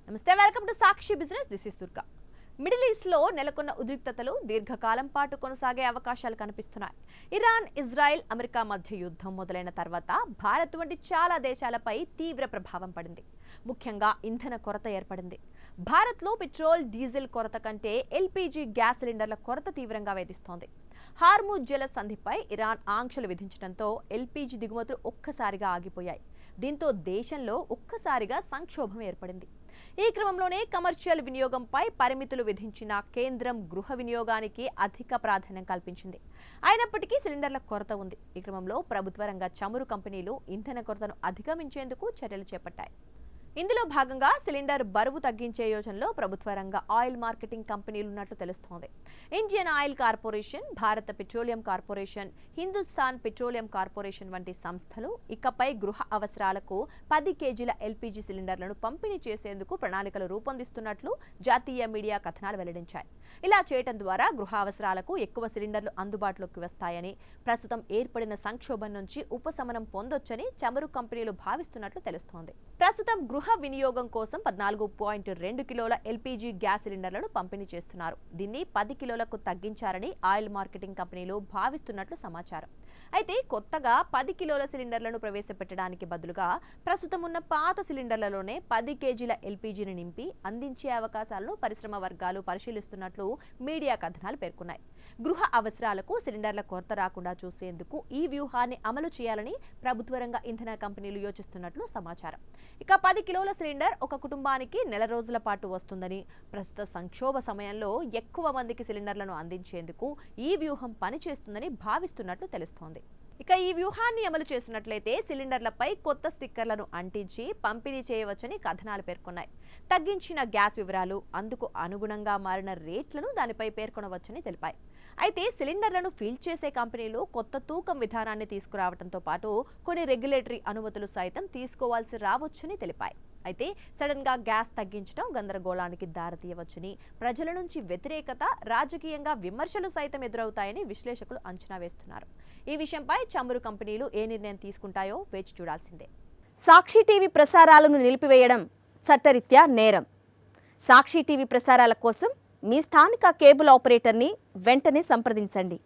నమస్తే, welcome to Sakshi business. This is Durga. Middle east లో నెలకొన్న ఉద్రిక్తతలు దీర్ఘకాలం పాటు కొనసాగే అవకాశాలు కనిపిస్తున్నాయి. ఇరాన్, ఇజ్రాయెల్, అమెరికా మధ్య యుద్ధం మొదలైన తర్వాత భారత్ వంటి చాలా దేశాలపై తీవ్ర ప్రభావం పడింది. ముఖ్యంగా ఇంధన కొరత ఏర్పడింది. భారత్లో పెట్రోల్, డీజిల్ కొరత కంటే ఎల్పీజీ గ్యాస్ సిలిండర్ల కొరత తీవ్రంగా వేధిస్తోంది. హార్ముజ్ జల సంధిపై ఇరాన్ ఆంక్షలు విధించడంతో ఎల్పీజీ దిగుమతులు ఒక్కసారిగా ఆగిపోయాయి. దీంతో దేశంలో ఒక్కసారిగా సంక్షోభం ఏర్పడింది. ఈ క్రమంలోనే కమర్షియల్ వినియోగంపై పరిమితులు విధించిన కేంద్రం గృహ వినియోగానికి అధిక ప్రాధాన్యం కల్పించింది. అయినప్పటికీ సిలిండర్ల కొరత ఉంది. ఈ క్రమంలో ప్రభుత్వ రంగ చమురు కంపెనీలు ఇంధన కొరతను అధిగమించేందుకు చర్యలు చేపట్టాయి. ఇందులో భాగంగా సిలిండర్ బరువు తగ్గించే యోజనలో ప్రభుత్వ రంగ ఆయిల్ మార్కెటింగ్ కంపెనీలు ఉన్నట్లు తెలుస్తోంది. ఇండియన్ ఆయిల్ కార్పొరేషన్, భారత petroleum corporation, Hindustan petroleum corporation వంటి సంస్థలు ఇకపై గృహ అవసరాలకు 10 కేజీల ఎల్పీజీ సిలిండర్లను పంపిణీ చేసేందుకు ప్రణాళికలు రూపొందిస్తున్నట్లు జాతీయ మీడియా కథనాలు వెల్లడించాయి. ఇలా చేయడం ద్వారా గృహ అవసరాలకు ఎక్కువ సిలిండర్లు అందుబాటులోకి వస్తాయని, ప్రస్తుతం ఏర్పడిన సంక్షోభం నుంచి ఉపశమనం పొందొచ్చని చమురు కంపెనీలు భావిస్తున్నట్లు తెలుస్తోంది. ప్రస్తుతం గృహ వినియోగం కోసం 14.2 కిలోల ఎల్పీజీ గ్యాస్ సిలిండర్లను పంపిణీ చేస్తున్నారు. దీన్ని 10 కిలోలకు తగ్గించారని ఆయిల్ మార్కెటింగ్ కంపెనీలు భావిస్తున్నట్లు సమాచారం. అయితే కొత్తగా 10 కిలోల సిలిండర్లను ప్రవేశపెట్టడానికి బదులుగా ప్రస్తుతం ఉన్న పాత సిలిండర్లలోనే 10 కేజీల ఎల్పీజీని నింపి అందించే అవకాశాలను పరిశ్రమ వర్గాలు పరిశీలిస్తున్నట్లు మీడియా కథనాలు పేర్కొన్నాయి. గృహ అవసరాలకు సిలిండర్ల కొరత రాకుండా చూసేందుకు ఈ వ్యూహాన్ని అమలు చేయాలని ప్రభుత్వ రంగ ఇంధన కంపెనీలు యోచిస్తున్నట్లు సమాచారం. ఇక 10 కిలోల సిలిండర్ ఒక కుటుంబానికి నెల రోజుల పాటు వస్తుందని, ప్రస్తుత సంక్షోభ సమయంలో ఎక్కువ మందికి సిలిండర్లను అందించేందుకు ఈ వ్యూహం పనిచేస్తుందని భావిస్తున్నట్లు తెలుస్తోంది. ఇక ఈ వ్యూహాన్ని అమలు చేసినట్లయితే సిలిండర్లపై కొత్త స్టిక్కర్లను అంటించి పంపిణీ చేయవచ్చని కథనాలు పేర్కొన్నాయి. తగ్గించిన గ్యాస్ వివరాలు, అందుకు అనుగుణంగా మారిన రేట్లను దానిపై పేర్కొనవచ్చని తెలిపాయి. అయితే సిలిండర్లను ఫిల్ చేసే కంపెనీలు కొత్త తూకం విధానాన్ని తీసుకురావడంతో పాటు కొన్ని రెగ్యులేటరీ అనుమతులు సైతం తీసుకోవాల్సి రావచ్చని తెలిపాయి. అయితే సడన్ గా గ్యాస్ తగ్గించడం గందరగోళానికి దారితీయవచ్చని, ప్రజల నుంచి వ్యతిరేకత, రాజకీయంగా విమర్శలు సైతం ఎదురవుతాయని విశ్లేషకులు అంచనా వేస్తున్నారు. ఈ విషయంపై చమురు కంపెనీలు ఏ నిర్ణయం తీసుకుంటాయో వేచి చూడాల్సిందే. సాక్షి టీవీ ప్రసారాలను నిలిపివేయడం చట్టరీత్యా నేరం. సాక్షి టీవీ ప్రసారాల కోసం మీ స్థానిక కేబుల్ ఆపరేటర్ని వెంటనే సంప్రదించండి.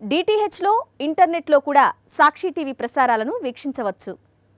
డిటిహెచ్లో, ఇంటర్నెట్లో కూడా సాక్షి టీవీ ప్రసారాలను వీక్షించవచ్చు.